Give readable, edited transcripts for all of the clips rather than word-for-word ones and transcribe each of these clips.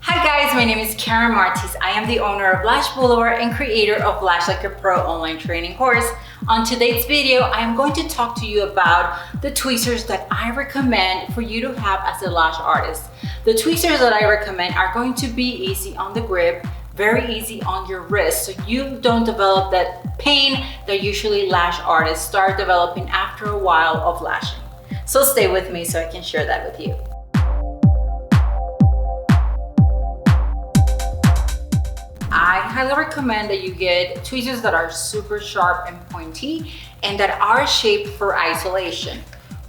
Hi guys, my name is Karen Martis. I am the owner of Lash Boulevard and creator of Lash Like a Pro online training course. On today's video, I am going to talk to you about the tweezers that I recommend for you to have as a lash artist. The tweezers that I recommend are going to be easy on the grip, very easy on your wrist, so you don't develop that pain that usually lash artists start developing after a while of lashing. So stay with me so I can share that with you. I highly recommend that you get tweezers that are super sharp and pointy and that are shaped for isolation.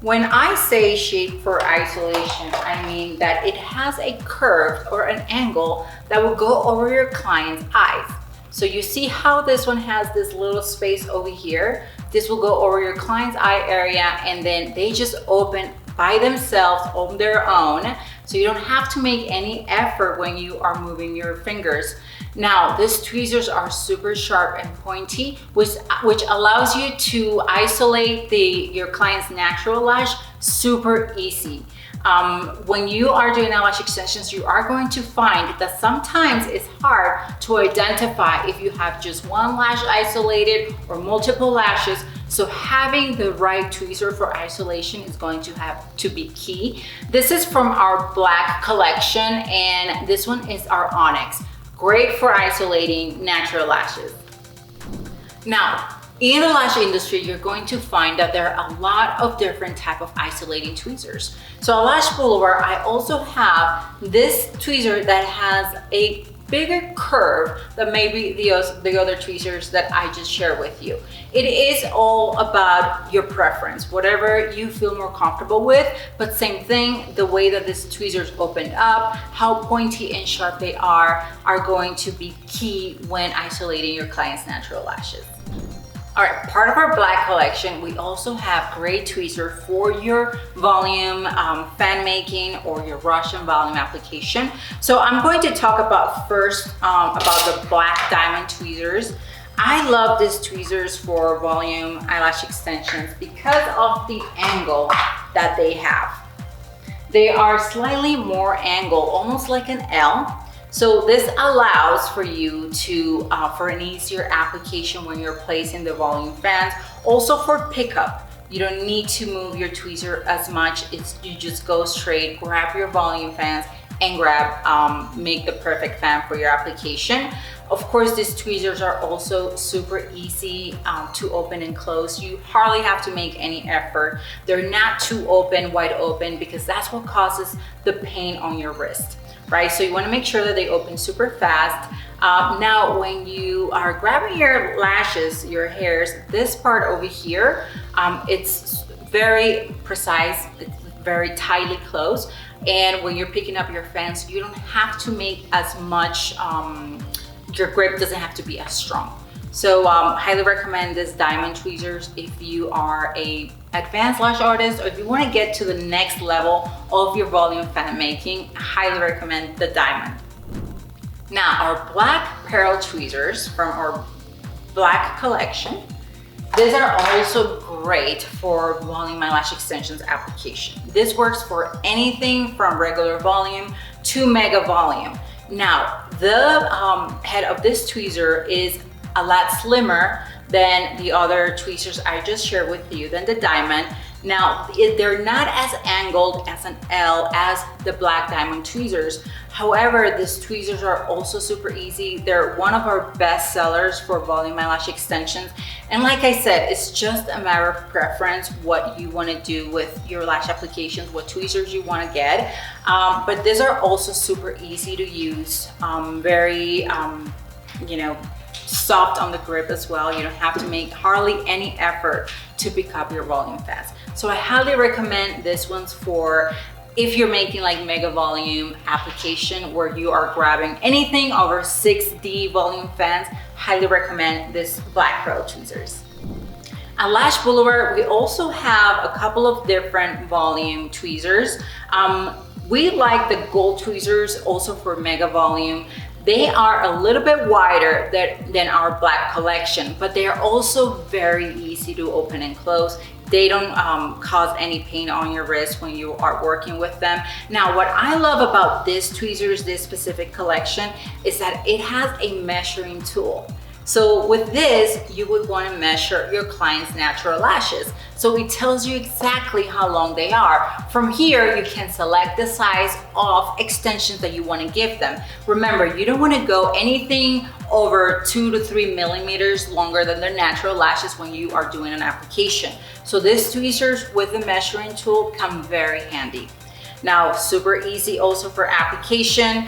When I say shaped for isolation, I mean that it has a curve or an angle that will go over your client's eyes. So you see how this one has this little space over here? This will go over your client's eye area and then they just open by themselves on their own. So you don't have to make any effort when you are moving your fingers. Now, these tweezers are super sharp and pointy, which allows you to isolate your client's natural lash super easy. When you are doing eyelash extensions, you are going to find that sometimes it's hard to identify if you have just one lash isolated or multiple lashes. So having the right tweezer for isolation is going to have to be key. This is from our black collection, and this one is our Onyx. Great for isolating natural lashes. Now, in the lash industry, you're going to find that there are a lot of different type of isolating tweezers. So at Lash Boulevard, I also have this tweezer that has a bigger curve than maybe the other tweezers that I just shared with you. It is all about your preference, whatever you feel more comfortable with, but same thing, the way that these tweezers opened up, how pointy and sharp they are going to be key when isolating your client's natural lashes. All right, part of our black collection, we also have great tweezer for your volume fan making or your Russian volume application. So I'm going to talk about first about the black diamond tweezers. I love these tweezers for volume eyelash extensions because of the angle that they have. They are slightly more angled, almost like an L. So this allows for you to, for an easier application when you're placing the volume fans. Also for pickup, you don't need to move your tweezer as much. You just go straight, grab your volume fans and make the perfect fan for your application. Of course, these tweezers are also super easy to open and close. You hardly have to make any effort. They're not too wide open, because that's what causes the pain on your wrist. Right, so you want to make sure that they open super fast. Now, when you are grabbing your lashes, your hairs, this part over here, it's very precise, it's very tightly closed. And when you're picking up your fans, you don't have to make as much, your grip doesn't have to be as strong. So highly recommend this diamond tweezers if you are a advanced lash artist, or if you want to get to the next level of your volume fan making. I highly recommend the diamond. Now, our black pearl tweezers from our black collection, these are also great for volume eyelash extensions application. This works for anything from regular volume to mega volume. Now, the head of this tweezer is a lot slimmer than the other tweezers I just shared with you, than the diamond. Now, they're not as angled as an L as the black diamond tweezers. However, these tweezers are also super easy. They're one of our best sellers for volume eyelash extensions. And like I said, it's just a matter of preference, what you want to do with your lash applications, what tweezers you want to get. But these are also super easy to use, very, soft on the grip as well. You don't have to make hardly any effort to pick up your volume fans. So I highly recommend this ones for if you're making like mega volume application where you are grabbing anything over 6D volume fans. Highly recommend this black pearl tweezers. At Lash Boulevard, we also have a couple of different volume tweezers. We like the gold tweezers also for mega volume. They are a little bit wider than our black collection, but they are also very easy to open and close. They don't cause any pain on your wrist when you are working with them. Now, what I love about this tweezers, this specific collection, is that it has a measuring tool. So with this, you would want to measure your client's natural lashes. So it tells you exactly how long they are. From here, you can select the size of extensions that you want to give them. Remember, you don't want to go anything over 2 to 3 millimeters longer than their natural lashes when you are doing an application. So these tweezers with the measuring tool come very handy. Now, super easy also for application.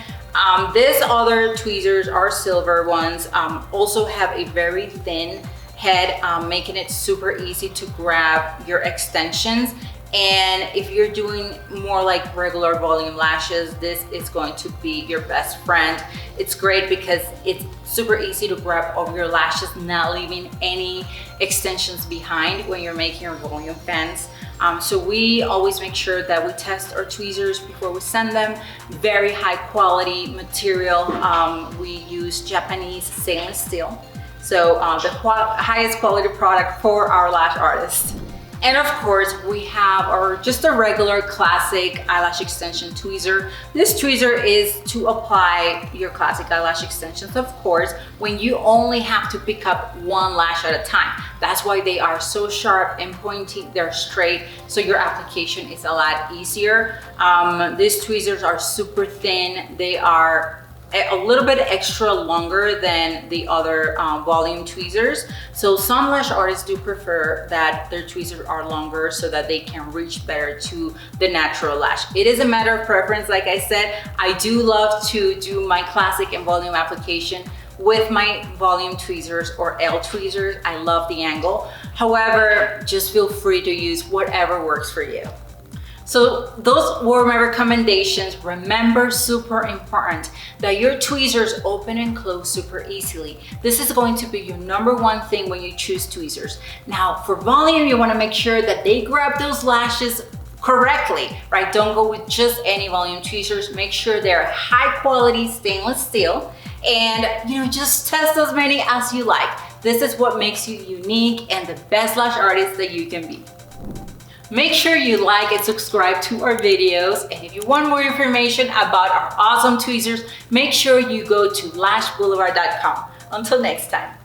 These other tweezers, our silver ones, also have a very thin head, making it super easy to grab your extensions. And if you're doing more like regular volume lashes, this is going to be your best friend. It's great because it's super easy to grab over your lashes, not leaving any extensions behind when you're making your volume pens. So we always make sure that we test our tweezers before we send them. Very high quality material. We use Japanese stainless steel. So the highest quality product for our lash artists. And of course, we have just a regular classic eyelash extension tweezer. This tweezer is to apply your classic eyelash extensions, of course, when you only have to pick up one lash at a time. That's why they are so sharp and pointy, they're straight, so your application is a lot easier. These tweezers are super thin. They are a little bit extra longer than the other volume tweezers. So some lash artists do prefer that their tweezers are longer so that they can reach better to the natural lash. It is a matter of preference. Like I said, I do love to do my classic and volume application with my volume tweezers or L tweezers. I love the angle. However, just feel free to use whatever works for you. So those were my recommendations. Remember, super important, that your tweezers open and close super easily. This is going to be your #1 thing when you choose tweezers. Now, for volume, you want to make sure that they grab those lashes correctly, right? Don't go with just any volume tweezers. Make sure they're high quality stainless steel, and just test as many as you like. This is what makes you unique and the best lash artist that you can be. Make sure you like and subscribe to our videos. And if you want more information about our awesome tweezers, make sure you go to lashboulevard.com. Until next time.